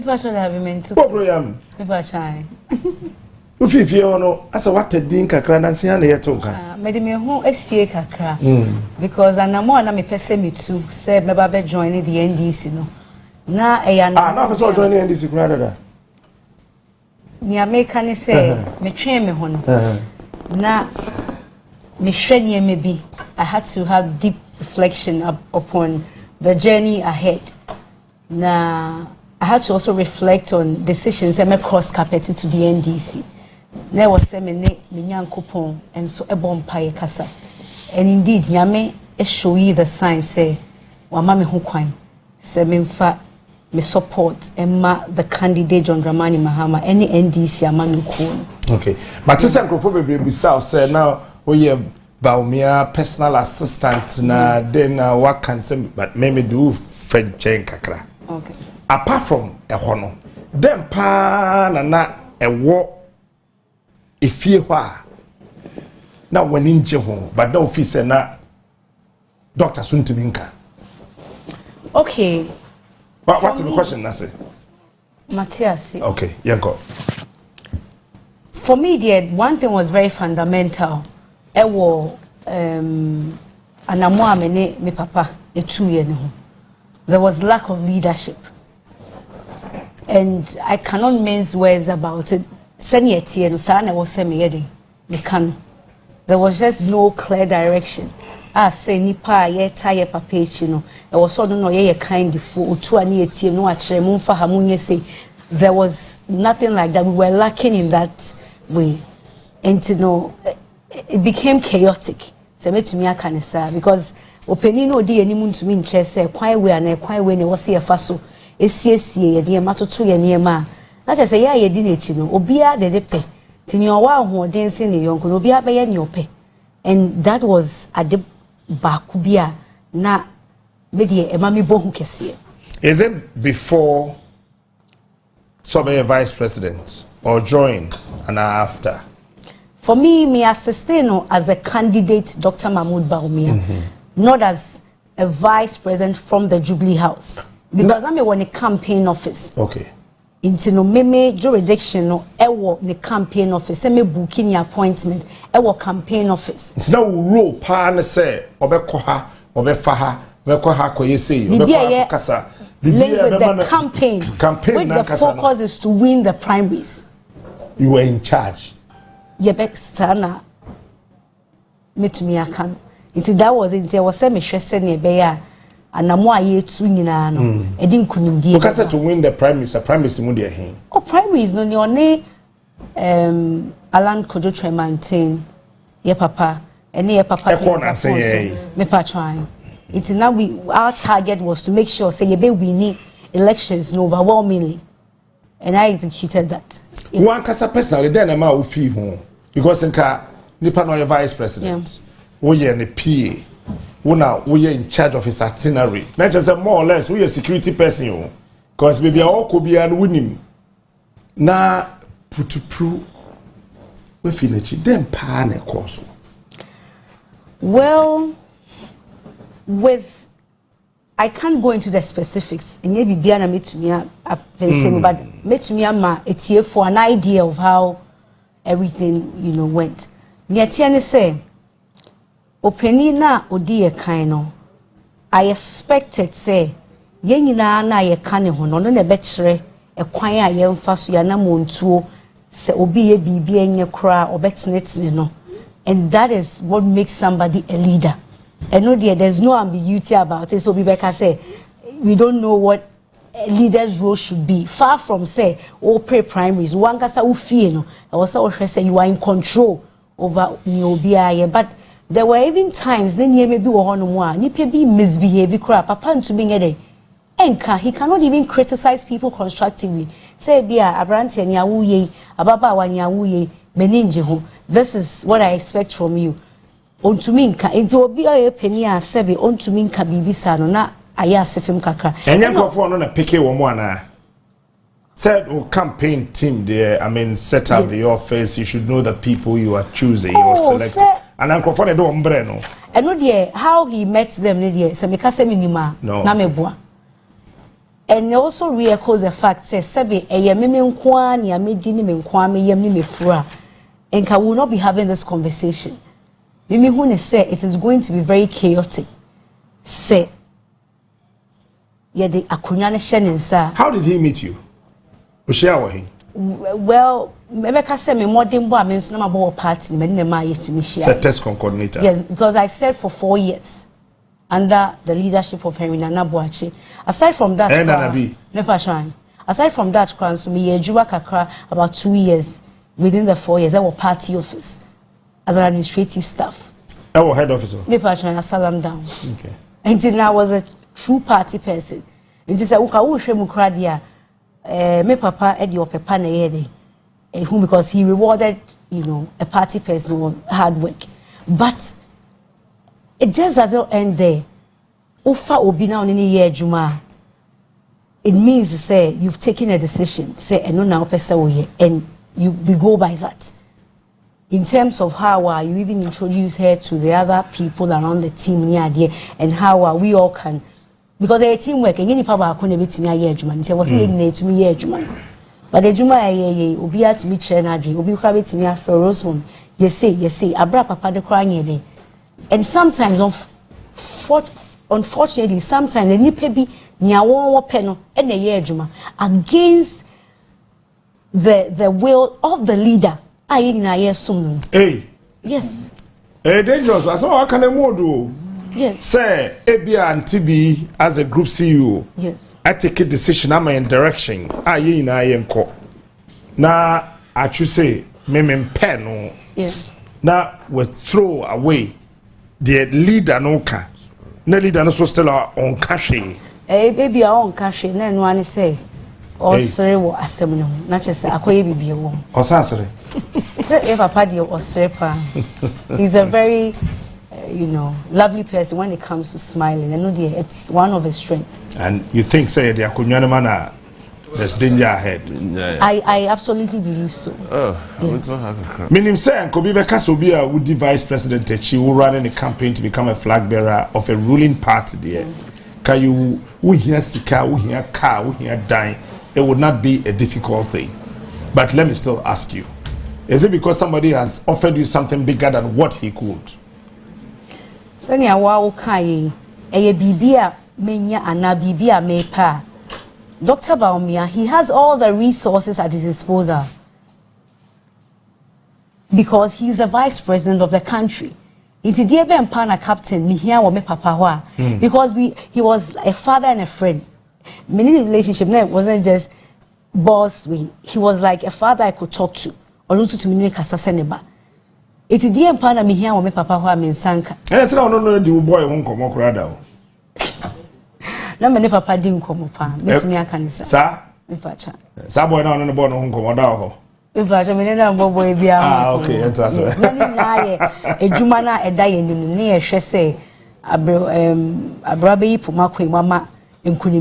People should have been meant to. Program. People try. Ufifi ono asa watedin kakra na nsia na yetonka. Mede me ho asie kakra. Because anamo na me pese me too say me ba be join the NDC no. Na eya na na pese join the NDC kuna dada. Ni America ni say me twen me ho no. Na me hwanye me bi. I had to have deep reflection upon the journey ahead. Na I had to also reflect on decisions and make cross carpet to the NDC. There was me nyankopon and so ebompaye kasa. And indeed, nyame show you the sign say, wa mama me ho kwan. Se me mfa me support Emma the candidate John Dramani Mahama any NDC amanu ko. Okay. But this microphone be south say now we Bawumia personal assistant na then what can say but maybe do fenchen kakra. Okay. Apart from a hono, them pa na a war if you are now when in home, but no officer na Dr. Suntiminka. Okay. What's the question, Nase? Matthias. Okay, Yanko. For me, one thing was very fundamental. Ewo anamwa me papa 2 years. There was lack of leadership. And I cannot mince words about it. There was just no clear direction. I say nipa ye tire papa no. It was so no ye kind for no say there was nothing like that. We were lacking in that way. And you know it became chaotic. So me to me akanisa because openino di enimu to me nche say kwan we na kwan we ne wo se yefa so esiesie ye de matoto ye ne ma na che say ya ye di na chi no obia de de pe tini owa ahoden se ne yonko no obia be ye ne ope. And that was at the bakubia na me de e ma me bohu kese. Is it before Sobe vice president or during and after? For me assisting as a candidate Dr. Mahmoud Bawumia, not as a vice president from the Jubilee House. Because I'm a campaign office. Okay. Into no meme jurisdiction no ewo the campaign office. Me booking your appointment ewo campaign office. It's now rule pa na say obekoha obefaha obekoha koyese obekoha kasa. With the campaign with the focus is to win the primaries. You were in charge. Yebek sana metumi aka nti that was it there was me hwese ne be ya anamo aye tu nyina no edi nkunimdie because to win the primaries a primaries mu de he oh primaries no ne one Alan Kojo Tremantin ye papa ene ye papa me pa trying it now our target was to make sure say ye be winning elections no overwhelmingly and I executed that. One kasa personally then am I feel home because nka nipa no vice president we ye ne PA we in charge of his itinerary not just more or less we a security person because maybe all could be and winning na putu we finish them pa na course. Well, with I can't go into the specifics. And maybe Biana made to me but made to me it's here for an idea of how everything, you know, went. Nyatiane say Openina odi kaino. I expected say yenina na ye kane ho no na bechere e kwan a ye mfa so ya na montuo se obi ye bibi enye kra obetnetne no. And that is what makes somebody a leader. And no dear, there's no ambiguity about it. So Rebecca say, we don't know what a leader's role should be. Far from say, all pre-primaries, one kasa ufi no. I was also say you are in control over Niobia. But there were even times then ye maybe were on one, you be misbehave crap. Papa to being a day. Enka, he cannot even criticize people constructively. Say bia abranti and yawuye, ababa wan yawuye, meninje. This is what I expect from you. Onto minka enti obi oye peni a sebe onto minka bibisa no na aya asefem kakra enya nkofo no na peke wo mo ana said campaign team there I mean set up the office you should know the people you are choosing you are selecting and nkofo na do ombre no eno de how he met them ne de se meka se minima na meboa and also re-echoes the fact say sebe eye me nkwa ni amedi ni me nkwa me yem ni me fura and can will not be having this conversation. Mimi who say it is going to be very chaotic. Say yeah the akunya ne hye. How did he meet you? Well, maybe I say me more than boy me nso na mabo party me ne ma used to me share. TESCON coordinator. Yes, because I served for 4 years under the leadership of Henry Nana Boachi. Aside from that, aside from that, so me Juba kakra about 2 years. Within the 4 years, I was party office as an administrative staff. I was head officer. Me patron, I sat them down. Okay. Until I was a true party person. Until I uka ushe mukradia. Me papa edi opepa na yede. Whom because he rewarded, you know, a party person with hard work. But it just doesn't end there. Ufa obina on any year juma. It means to say you've taken a decision. Say eno na opesa oye and we go by that. In terms of how you even introduce her to the other people around the team near there, and how we all can, because they're teamwork. And any papa couldn't be to me a year juma. It was saying to me year juma, but the juma obi to me chenadri obi krabi to me after Rosemond. Yes say abra papa de crying. And sometimes unfortunately sometimes the nipe bi nia won peno and the year juma against the will of the leader. Hey. Yes. Dangerous. I saw can do. Yes. Say Ebia and TB as a group CEO. Yes. I take a decision. I'm in direction. I am now I should say me pen. Yeah. Now we throw away the leader no can. The leader no so still on cash. Baby on cash. Then one say. Or sere wo asem no na chese akoye bibie wo o sansere say papa di o sere pa. He's a very you know lovely person when it comes to smiling, and it's one of his strengths. And you think say the akonwa man there's danger ahead? Yeah. I absolutely believe so. Yes. Meaning say Nkobi be kasobia would be vice president, she will run in a campaign to become a flag bearer of a ruling party there. Can you hear sika, hear car, hear dying? It would not be a difficult thing. But let me still ask you, is it because somebody has offered you something bigger than what he could? Sanya wa ukai eye bibia menya ana bibia mepa. Dr. Bawumia, he has all the resources at his disposal because he's the vice president of the country. It's a pana captain me here wa me papa because he was a father and a friend. Many relationship wasn't just boss. He was like a father I could talk to, or also to me kasaseneba. It's a dear partner me here when my papa who me sanka. And I said, no, the boy won't come up crowd. No, my papa didn't come up. Make me a cancer. Sir, if I chat. Somewhere down on the bottom home come down. If I mean, boy, be okay, interesting. A Jumana a dying near Shese, a brabe Pumakwe mama. Until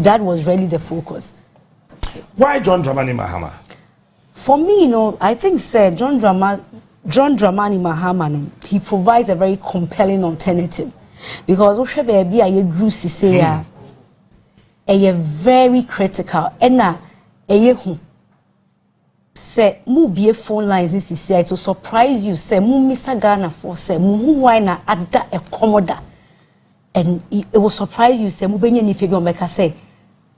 that was really the focus. Why John Dramani Mahama? For me, you know, I think said John Dramani Mahama, he provides a very compelling alternative because Oshebe a Drew Sisea a very critical and say mu be phone lines this is to surprise you say mu Mr. Ghana for say mu why na ada a commoda. And it will surprise you. Say, "Mubenya ni pebi omeka say,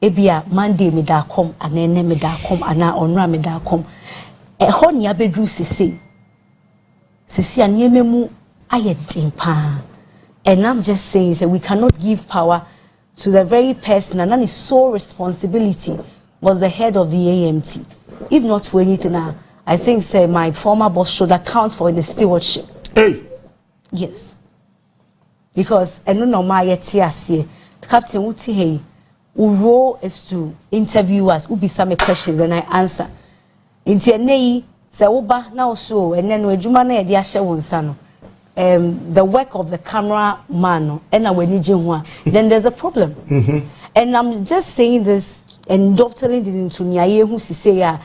ebia Monday me da come, anene me da come, ana onra me da come." Ho ni abedru sese anieme mu ayedin pa. And I'm just saying, say we cannot give power to the very person, and his sole responsibility was the head of the AMT. If not for anything, I think say my former boss should account for the stewardship. Hey, yes. Because I don't know my Captain Uti hey, whose role is to interview us, who be some questions and I answer. Inti nei se uba now so and then we jumane di ashe wonsano. The work of the camera man and then there's a problem. And I'm just saying this and dovetailing it into Nyaye who say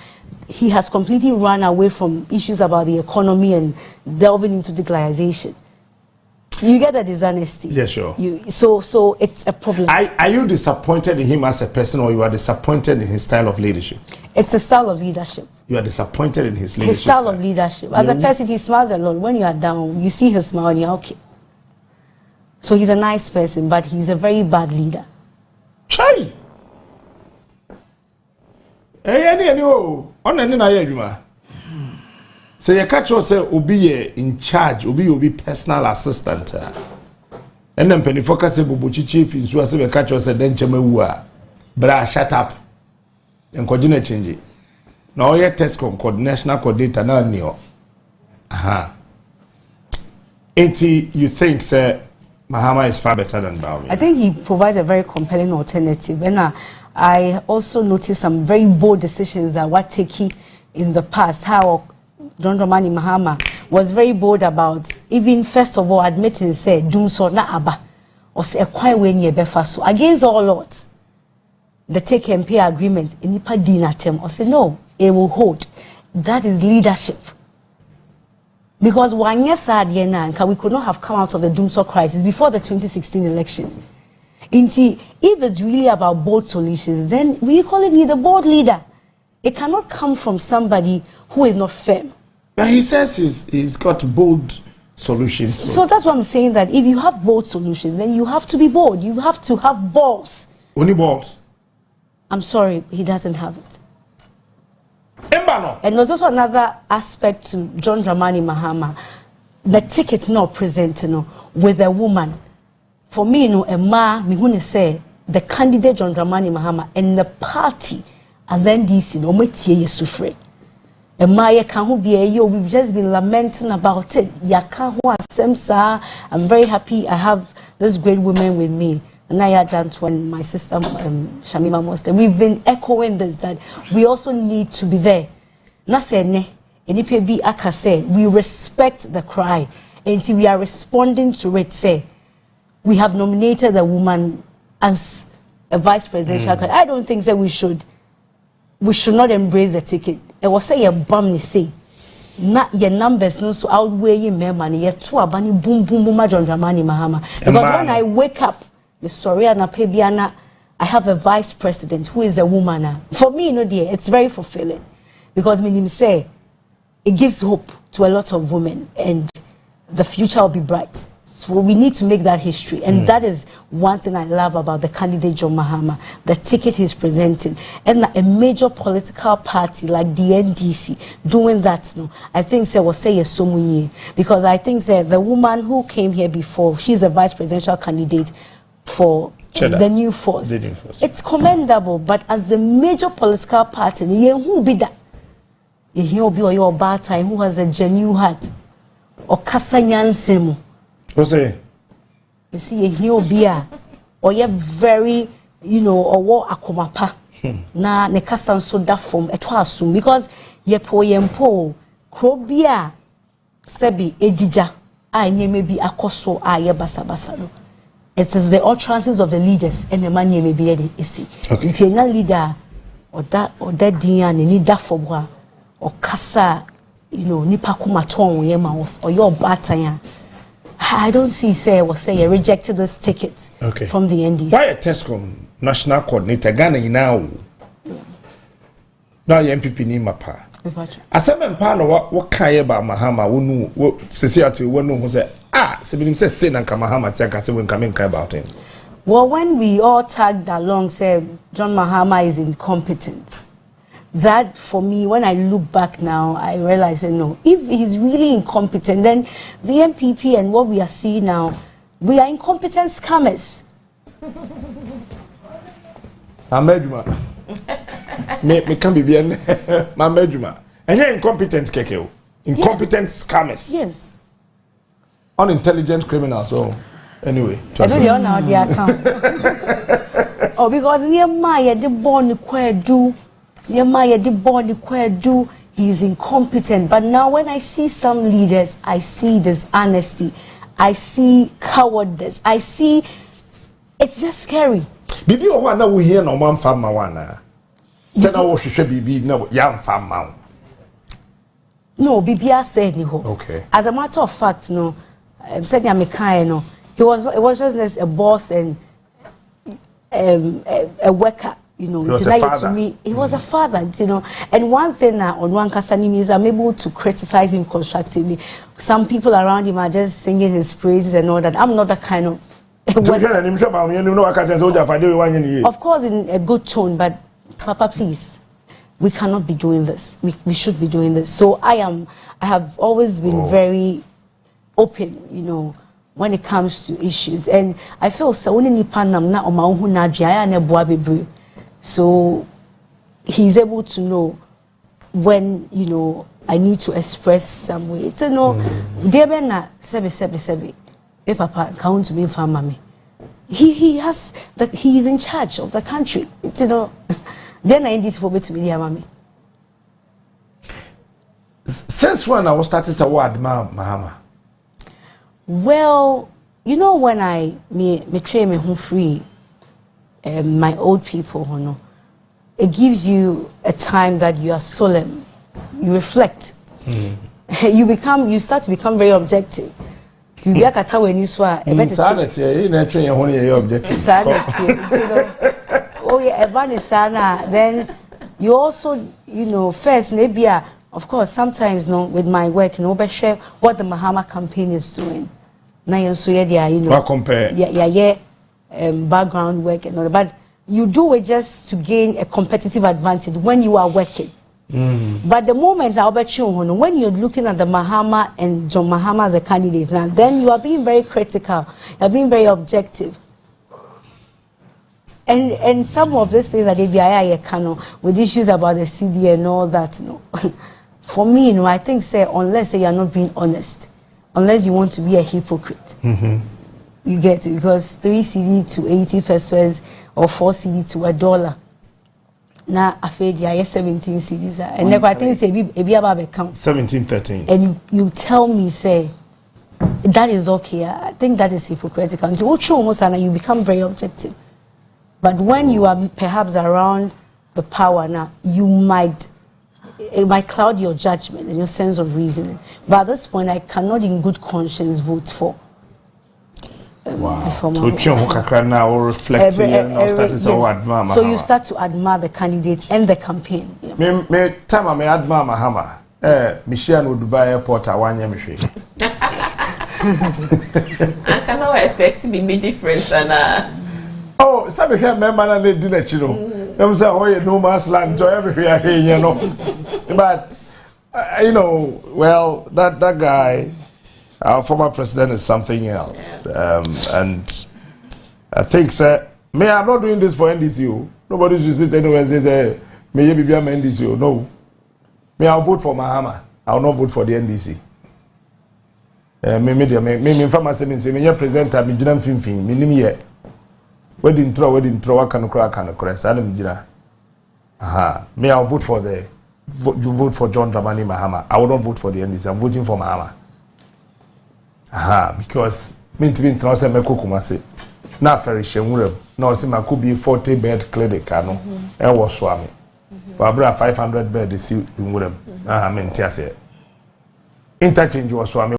he has completely run away from issues about the economy and delving into digitalization. You get the dishonesty. Yeah, sure. So it's a problem. Are you disappointed in him as a person, or you are disappointed in his style of leadership? It's a style of leadership. You are disappointed in his leadership. His style of leadership. As a person, he smiles a lot. When you are down, you see his smile and you're okay. So he's a nice person, but he's a very bad leader. Chai! So you catch yourself be in charge, be personal assistant. And then penny focus bubuchi chief in so say catch yourself then chema bra shut up. And coordinate change. Now you TESCON national coordinator now neo. Aha. You think sir Mahama is far better than Bawumia? I think he provides a very compelling alternative. And I also noticed some very bold decisions that were taken in the past. How John Dramani Mahama was very bold about, even first of all, admitting, say, Dumso na aba, or say, a quiet way near Befaso, against all odds. The take and pay agreement, in Nipa Dinatem, or say, no, it will hold. That is leadership. Because one year sad we could not have come out of the Dumso crisis before the 2016 elections. If it's really about bold solutions, then we call it the bold leader. It cannot come from somebody who is not firm. But he says he's got bold solutions. So that's what I'm saying, that if you have bold solutions, then you have to be bold. You have to have balls. Only balls? I'm sorry, he doesn't have it. And there's also another aspect to John Dramani Mahama. The ticket not present, with a woman. For me, a man, me say the candidate John Dramani Mahama and the party as NDC, no metie yesufre. A man can be a we've just been lamenting about it. I'm very happy I have this great woman with me. Naya Jantwan, my sister Shamima Moster. We've been echoing this, that we also need to be there. Na say ne, enipe bi aka say we respect the cry until we are responding to it. Say we have nominated a woman as a vice presidential candidate. I don't think that we should not embrace the ticket. It was say a bum ni say not your numbers no so outweigh your money. You're too abani boom boom boom John Dramani Mahama. Because when I wake up, Miss Soriana Pebiana, I have a vice president who is a woman. For me, dear, it's very fulfilling. Because meaning say it gives hope to a lot of women and the future will be bright. So we need to make that history. And that is one thing I love about the candidate John Mahama, the ticket he's presenting. And a major political party like the NDC doing that, I think was say yes so many. Because I think the woman who came here before, she's a vice presidential candidate for the new force. It's commendable, but as the major political party, who be that? He'll be your bad time who has a genuine heart or Kasanyan Semu. Jose. You see, he'll be or you're very, or what akomapa. Na ne kasan so that form at wasum because ye po yempo krobia sebi ejija I maybe akoso aye basabasalo. It is the utterances of the leaders and the man may be isi. Okay. It's a leader or that dian need that for or kasa, nipa kumaton yema or your bataya. I don't see say rejected this ticket from the NDC. Why a TESCON national coordinator Ghana now? Now MPP ni mapa. Asem mpa no what kan ba Mahama wonu sisi ati wonu ho say sebinim say na Mahama ti anka say we nka menka about him. Well, when we all tagged along say John Mahama is incompetent. That for me, when I look back now, I realize that no, if he's really incompetent, then the MPP and what we are seeing now, we are incompetent scammers. Ameduma. Me can be bien. Ameduma. And you're incompetent kekeo. Incompetent scammers. Yes. Unintelligent criminals. So anyway. I don't know now the account. Oh, because near my the born do. He's incompetent. But now when I see some leaders, I see dishonesty. I see cowardice. I see it's just scary. Bibi o wana we hear no man fama wana. Say na wo hwehwe bibi na ya fama. No, Bibi said ni ho. Okay. As a matter of fact, said no. It was just a boss and a worker, you know. He was a father. To me, he was a father, you know. And one thing that on one kasani is I'm able to criticize him constructively. Some people around him are just singing his praises and all that. I'm not that kind of. Of course, in a good tone, but Papa, please, we cannot be doing this. We should be doing this. So I have always been very open, you know, when it comes to issues. And I feel so he's able to know when, you know, I need to express some way. It's no, dear Benna, sebi. Papa count to be in family. He has that he is in charge of the country. It's, you know, then I need for me to be dear mommy. Since when I was starting to word Mahama? Well, you know, when I me train me home free, my old people, you know, it gives you a time that you are solemn, you reflect, you start to become very objective. To be like a when you swear, sanity, you train your objective. Sanity, oh yeah, then you also, you know, first maybe of course sometimes no with my work, you know, share what the Mahama campaign is doing. Now you so yeah, you know, what compare? Background work and all that. But you do it just to gain a competitive advantage when you are working. But the moment when you're looking at the Mahama and John Mahama as a candidate, now then you are being very critical, you're being very objective. And some of these things that they with issues about the CD and all that, you know, for me, you know, I think unless you're not being honest, unless you want to be a hypocrite, you get it, because 3 CD to 80 pesos or 4 CD to $1. Now I feel yeah 17 CDs and I think say be about account 17-13 and you tell me say that is okay. I think that is hypocritical until almost and you become very objective. But when you are perhaps around the power now, it might cloud your judgment and your sense of reasoning. But at this point, I cannot in good conscience vote for. Wow. So reflecting yes. So you start to admire the candidate and the campaign. Me time I admire Mahama. Michelle no Dubai airport awanya me. I cannot expect to be different and oh, sabi here member na dey dinner chiro. Them say oh you no man's land to everywhere here, you know. But you know, well that guy, our former president, is something else. And I think sir, I'm not doing this for NDCU. Nobody should sit anywhere and say may you be NDCU. No. I'll vote for Mahama. I'll not vote for the NDC. Me pharmacy say me presenter me jina mfimfin me nim ye. Wedding throw can cry sadam jina. Aha. Me I'll vote for you vote for John Dramani Mahama. I will not vote for the NDC. I'm voting for Mahama. Aha, because me to be in transfer me Kumasi. Na ferry shemurem. No say ma could be 40-bed clinic ano. E wo swami. But abra 500 bed is in Wurem. Aha, me ntia say. Interchange was swami.